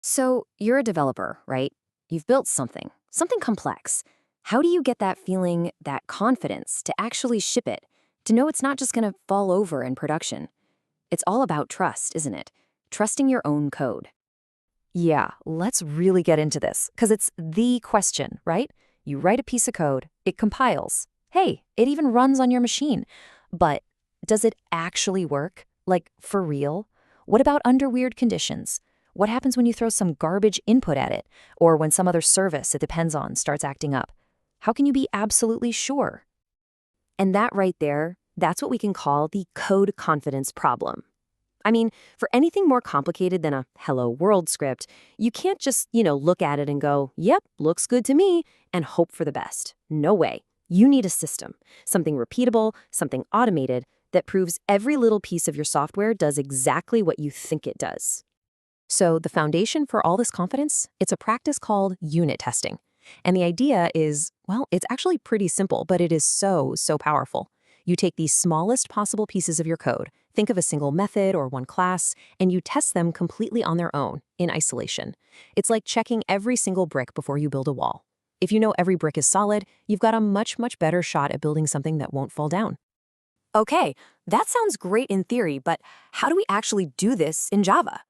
So you're a developer, right? You've built something complex. How do you get that feeling, that confidence to actually ship it, to know it's not just going to fall over in production? It's all about trust, isn't it? Trusting your own code. Yeah, let's really get into this, because it's the question, right? You write a piece of code, it compiles. Hey, it even runs on your machine. But does it actually work? Like, for real? What about under weird conditions? What happens when you throw some garbage input at it? Or when some other service it depends on starts acting up? How can you be absolutely sure? And that right there, that's what we can call the code confidence problem. I mean, for anything more complicated than a hello world script, you can't just, look at it and go, yep, looks good to me, and hope for the best. No way. You need a system, something repeatable, something automated that proves every little piece of your software does exactly what you think it does. So the foundation for all this confidence, it's a practice called unit testing. And the idea is, well, it's actually pretty simple, but it is so powerful. You take the smallest possible pieces of your code, think of a single method or one class, and you test them completely on their own, in isolation. It's like checking every single brick before you build a wall. If you know every brick is solid, you've got a much better shot at building something that won't fall down. Okay, that sounds great in theory, but how do we actually do this in Java?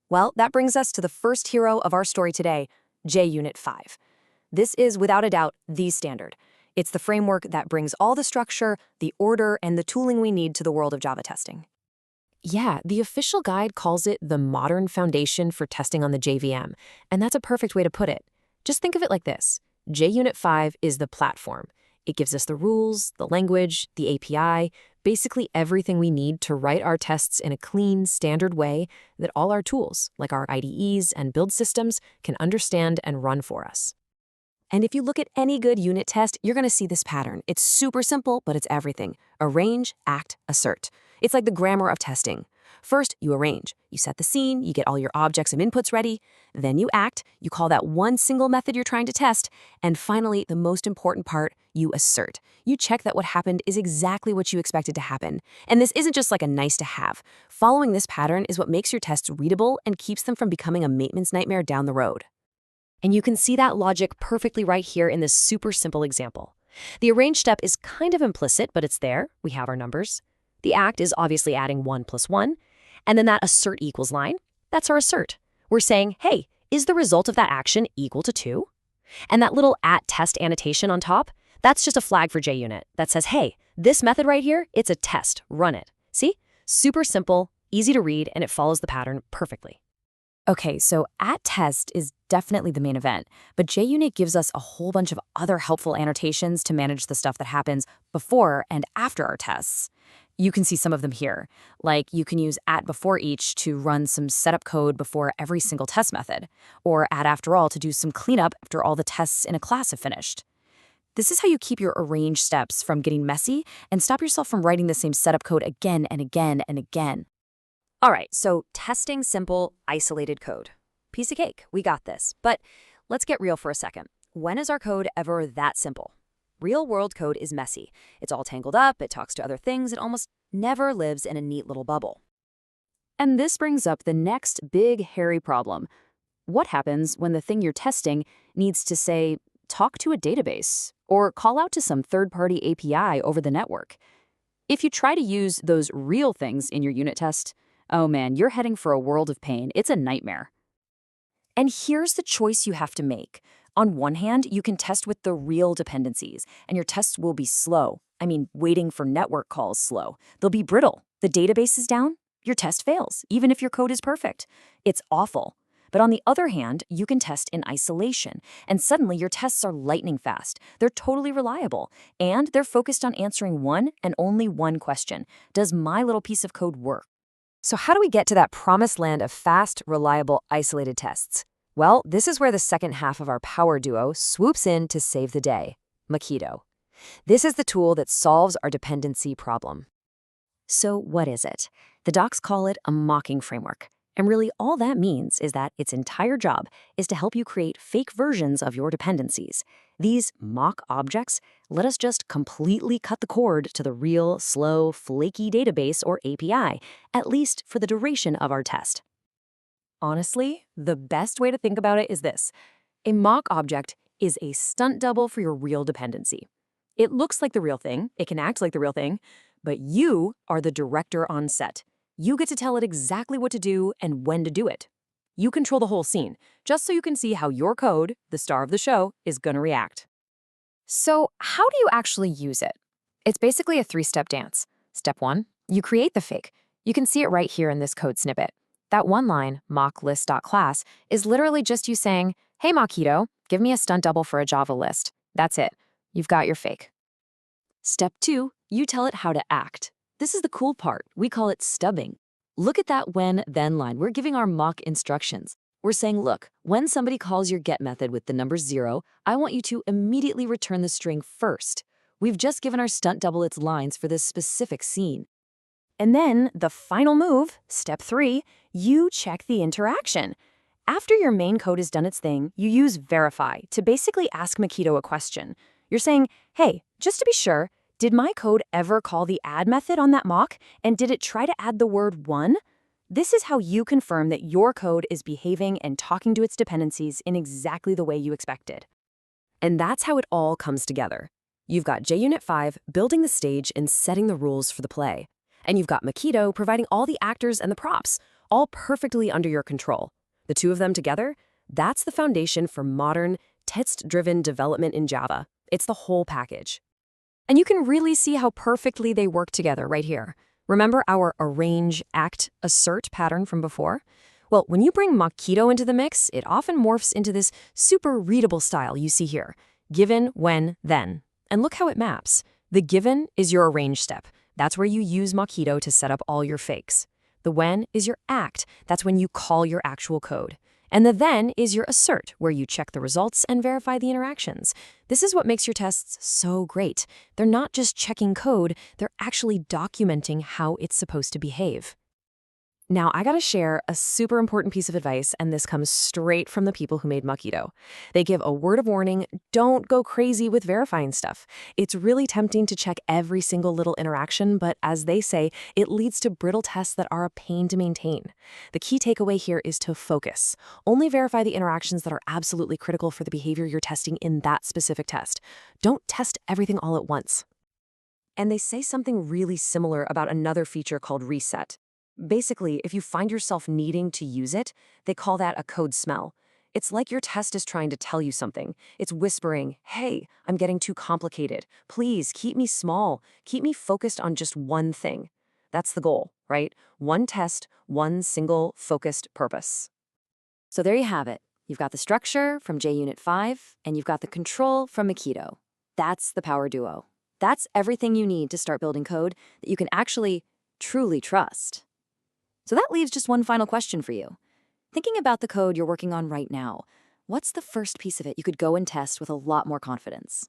Well, that brings us to the first hero of our story today, JUnit 5. This is, without a doubt, the standard. It's the framework that brings all the structure, the order, and the tooling we need to the world of Java testing. Yeah, the official guide calls it the modern foundation for testing on the JVM, and that's a perfect way to put it. Just think of it like this. JUnit 5 is the platform. It gives us the rules, the language, the API, basically everything we need to write our tests in a clean, standard way that all our tools, like our IDEs and build systems, can understand and run for us. And if you look at any good unit test, you're going to see this pattern. It's super simple, but it's everything. Arrange, act, assert. It's like the grammar of testing. First, you arrange. You set the scene, you get all your objects and inputs ready. Then you act, you call that one single method you're trying to test. And finally, the most important part, you assert. You check that what happened is exactly what you expected to happen. And this isn't just like a nice to have. Following this pattern is what makes your tests readable and keeps them from becoming a maintenance nightmare down the road. And you can see that logic perfectly right here in this super simple example. The arrange step is kind of implicit, but it's there. We have our numbers. The act is obviously adding 1 plus 1. And then that assert equals line, that's our assert. We're saying, hey, is the result of that action equal to 2? And that little @test annotation on top, that's just a flag for JUnit that says, hey, this method right here, it's a test, run it. See? Super simple, easy to read, and it follows the pattern perfectly. Okay, so @test is definitely the main event, but JUnit gives us a whole bunch of other helpful annotations to manage the stuff that happens before and after our tests. You can see some of them here. Like you can use @before each to run some setup code before every single test method, or @after all to do some cleanup after all the tests in a class have finished. This is how you keep your arrange steps from getting messy and stop yourself from writing the same setup code again and again and again. All right, so testing simple, isolated code. Piece of cake, we got this. But let's get real for a second. When is our code ever that simple? Real-world code is messy. It's all tangled up, it talks to other things, it almost never lives in a neat little bubble. And this brings up the next big, hairy problem. What happens when the thing you're testing needs to, say, talk to a database or call out to some third-party API over the network? If you try to use those real things in your unit test, oh man, you're heading for a world of pain. It's a nightmare. And here's the choice you have to make. On one hand, you can test with the real dependencies, and your tests will be slow. I mean, waiting for network calls slow. They'll be brittle. The database is down, your test fails, even if your code is perfect. It's awful. But on the other hand, you can test in isolation, and suddenly your tests are lightning fast. They're totally reliable, and they're focused on answering one and only one question. Does my little piece of code work? So how do we get to that promised land of fast, reliable, isolated tests? Well, this is where the second half of our power duo swoops in to save the day, Mockito. This is the tool that solves our dependency problem. So what is it? The docs call it a mocking framework. And really all that means is that its entire job is to help you create fake versions of your dependencies. These mock objects let us just completely cut the cord to the real, slow, flaky database or API, at least for the duration of our test. Honestly, the best way to think about it is this. A mock object is a stunt double for your real dependency. It looks like the real thing, it can act like the real thing, but you are the director on set. You get to tell it exactly what to do and when to do it. You control the whole scene, just so you can see how your code, the star of the show, is gonna react. So, how do you actually use it? It's basically a three-step dance. Step one, you create the fake. You can see it right here in this code snippet. That one line, mocklist.class, is literally just you saying, hey, Mockito, give me a stunt double for a Java list. That's it. You've got your fake. Step 2, you tell it how to act. This is the cool part. We call it stubbing. Look at that when, then line. We're giving our mock instructions. We're saying, look, when somebody calls your get method with the number 0, I want you to immediately return the string first. We've just given our stunt double its lines for this specific scene. And then the final move, step 3, you check the interaction. After your main code has done its thing, you use verify to basically ask Mockito a question. You're saying, hey, just to be sure, did my code ever call the add method on that mock, and did it try to add the word 1? This is how you confirm that your code is behaving and talking to its dependencies in exactly the way you expected. And that's how it all comes together. You've got JUnit 5 building the stage and setting the rules for the play. And you've got Mockito providing all the actors and the props, all perfectly under your control. The two of them together, that's the foundation for modern, test-driven development in Java. It's the whole package. And you can really see how perfectly they work together right here. Remember our arrange, act, assert pattern from before? Well, when you bring Mockito into the mix, it often morphs into this super readable style you see here. Given, when, then. And look how it maps. The given is your arrange step. That's where you use Mockito to set up all your fakes. The when is your act. That's when you call your actual code. And the then is your assert, where you check the results and verify the interactions. This is what makes your tests so great. They're not just checking code, they're actually documenting how it's supposed to behave. Now, I gotta share a super important piece of advice, and this comes straight from the people who made Mockito. They give a word of warning, don't go crazy with verifying stuff. It's really tempting to check every single little interaction, but as they say, it leads to brittle tests that are a pain to maintain. The key takeaway here is to focus. Only verify the interactions that are absolutely critical for the behavior you're testing in that specific test. Don't test everything all at once. And they say something really similar about another feature called reset. Basically, if you find yourself needing to use it, they call that a code smell. It's like your test is trying to tell you something. It's whispering, hey, I'm getting too complicated. Please keep me small. Keep me focused on just one thing. That's the goal, right? One test, one single focused purpose. So there you have it. You've got the structure from JUnit 5, and you've got the control from Mockito. That's the power duo. That's everything you need to start building code that you can actually truly trust. So that leaves just one final question for you. Thinking about the code you're working on right now, what's the first piece of it you could go and test with a lot more confidence?